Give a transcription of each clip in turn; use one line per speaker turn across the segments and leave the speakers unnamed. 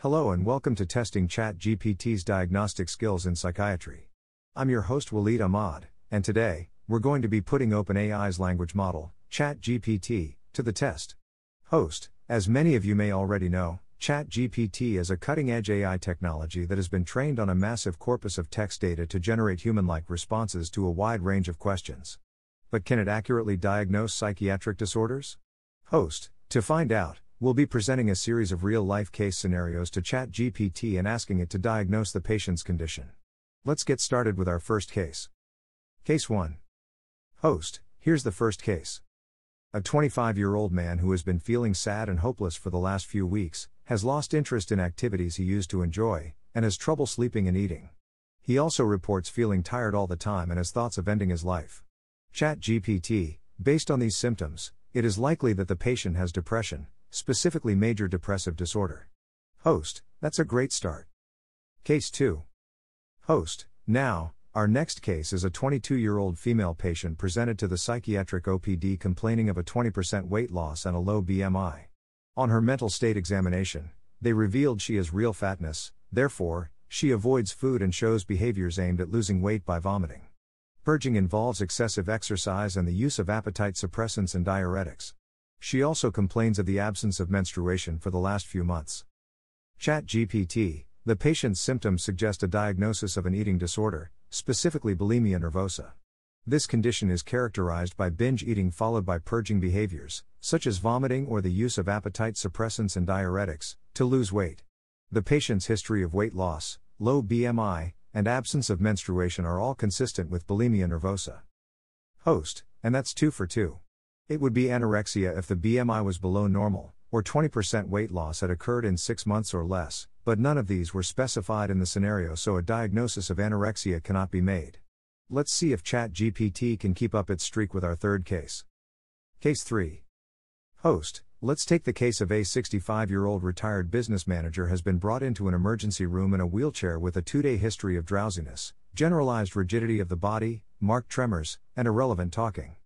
Hello and welcome to testing ChatGPT's diagnostic skills in psychiatry. I'm your host Waleed Ahmad, and today, we're going to be putting OpenAI's language model, ChatGPT, to the test. Host, as many of you may already know, ChatGPT is a cutting-edge AI technology that has been trained on a massive corpus of text data to generate human-like responses to a wide range of questions. But can it accurately diagnose psychiatric disorders? Host, to find out, we'll be presenting a series of real-life case scenarios to ChatGPT and asking it to diagnose the patient's condition. Let's get started with our first case. Case 1. Host, here's the first case. A 25-year-old man who has been feeling sad and hopeless for the last few weeks, has lost interest in activities he used to enjoy, and has trouble sleeping and eating. He also reports feeling tired all the time and has thoughts of ending his life. ChatGPT, based on these symptoms, it is likely that the patient has depression, specifically major depressive disorder. Host, that's a great start. Case 2. Host, now, our next case is a 22-year-old female patient presented to the psychiatric OPD complaining of a 20% weight loss and a low BMI. On her mental state examination, they revealed she has real fatness, therefore, she avoids food and shows behaviors aimed at losing weight by vomiting. Purging involves excessive exercise and the use of appetite suppressants and diuretics. She also complains of the absence of menstruation for the last few months. ChatGPT, the patient's symptoms suggest a diagnosis of an eating disorder, specifically bulimia nervosa. This condition is characterized by binge eating followed by purging behaviors, such as vomiting or the use of appetite suppressants and diuretics, to lose weight. The patient's history of weight loss, low BMI, and absence of menstruation are all consistent with bulimia nervosa. Host, and that's 2 for 2. It would be anorexia if the BMI was below normal, or 20% weight loss had occurred in 6 months or less, but none of these were specified in the scenario, so a diagnosis of anorexia cannot be made. Let's see if ChatGPT can keep up its streak with our third case. Case 3. Host, let's take the case of a 65-year-old retired business manager has been brought into an emergency room in a wheelchair with a 2-day history of drowsiness, generalized rigidity of the body, marked tremors, and irrelevant talking.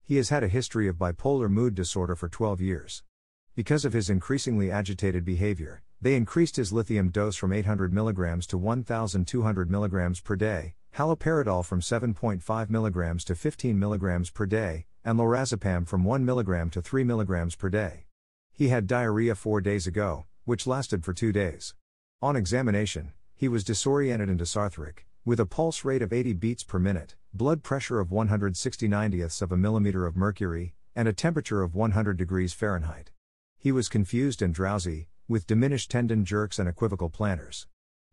He has had a history of bipolar mood disorder for 12 years. Because of his increasingly agitated behavior, they increased his lithium dose from 800 mg to 1,200 mg per day, haloperidol from 7.5 mg to 15 mg per day, and lorazepam from 1 mg to 3 mg per day. He had diarrhea 4 days ago, which lasted for 2 days. On examination, he was disoriented and dysarthric, with a pulse rate of 80 beats per minute, blood pressure of 160/90ths of a millimeter of mercury, and a temperature of 100 degrees Fahrenheit. He was confused and drowsy, with diminished tendon jerks and equivocal planters.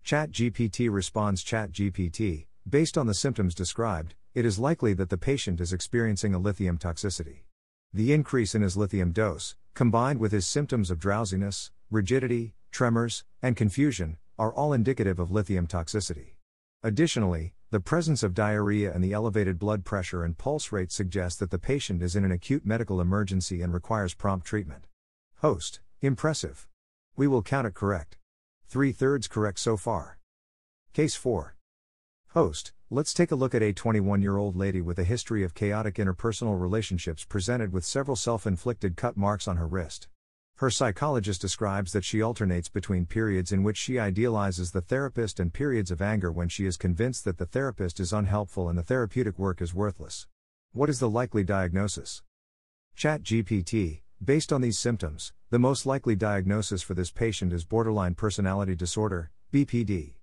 ChatGPT responds. ChatGPT, based on the symptoms described, it is likely that the patient is experiencing a lithium toxicity. The increase in his lithium dose, combined with his symptoms of drowsiness, rigidity, tremors, and confusion, are all indicative of lithium toxicity. Additionally, the presence of diarrhea and the elevated blood pressure and pulse rate suggest that the patient is in an acute medical emergency and requires prompt treatment. Host, impressive. We will count it correct. 3/3 correct so far. Case 4. Host, let's take a look at a 21-year-old lady with a history of chaotic interpersonal relationships presented with several self-inflicted cut marks on her wrist. Her psychologist describes that she alternates between periods in which she idealizes the therapist and periods of anger when she is convinced that the therapist is unhelpful and the therapeutic work is worthless. What is the likely diagnosis? ChatGPT, based on these symptoms, the most likely diagnosis for this patient is borderline personality disorder, BPD.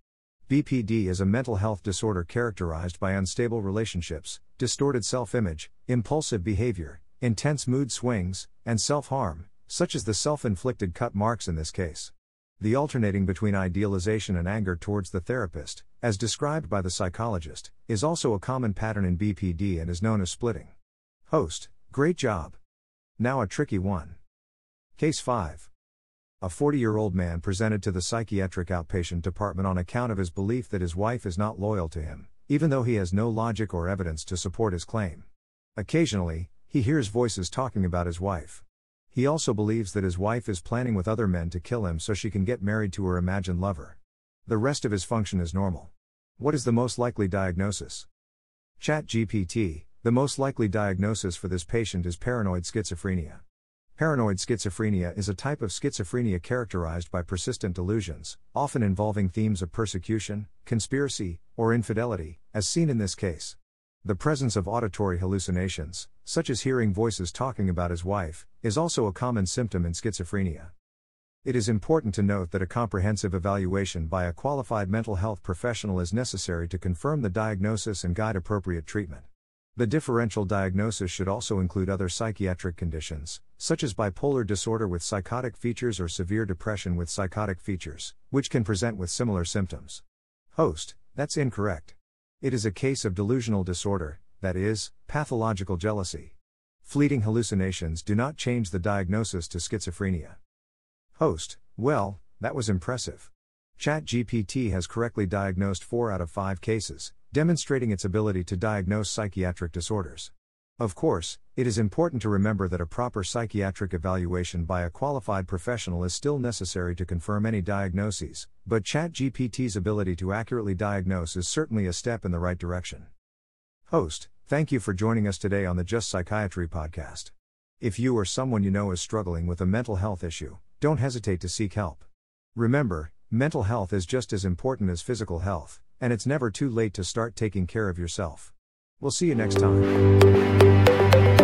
BPD is a mental health disorder characterized by unstable relationships, distorted self-image, impulsive behavior, intense mood swings, and self-harm, such as the self-inflicted cut marks in this case. The alternating between idealization and anger towards the therapist, as described by the psychologist, is also a common pattern in BPD and is known as splitting. Host, great job. Now a tricky one. Case 5. A 40-year-old man presented to the psychiatric outpatient department on account of his belief that his wife is not loyal to him, even though he has no logic or evidence to support his claim. Occasionally, he hears voices talking about his wife. He also believes that his wife is planning with other men to kill him so she can get married to her imagined lover. The rest of his function is normal. What is the most likely diagnosis? ChatGPT, the most likely diagnosis for this patient is paranoid schizophrenia. Paranoid schizophrenia is a type of schizophrenia characterized by persistent delusions, often involving themes of persecution, conspiracy, or infidelity, as seen in this case. The presence of auditory hallucinations, such as hearing voices talking about his wife, is also a common symptom in schizophrenia. It is important to note that a comprehensive evaluation by a qualified mental health professional is necessary to confirm the diagnosis and guide appropriate treatment. The differential diagnosis should also include other psychiatric conditions, such as bipolar disorder with psychotic features or severe depression with psychotic features, which can present with similar symptoms. Host: that's incorrect. It is a case of delusional disorder, that is, pathological jealousy. Fleeting hallucinations do not change the diagnosis to schizophrenia. Host: well, that was impressive. ChatGPT has correctly diagnosed 4 out of 5 cases, demonstrating its ability to diagnose psychiatric disorders. Of course, it is important to remember that a proper psychiatric evaluation by a qualified professional is still necessary to confirm any diagnoses, but ChatGPT's ability to accurately diagnose is certainly a step in the right direction. Host: thank you for joining us today on the Just Psychiatry podcast. If you or someone you know is struggling with a mental health issue, don't hesitate to seek help. Remember, mental health is just as important as physical health, and it's never too late to start taking care of yourself. We'll see you next time.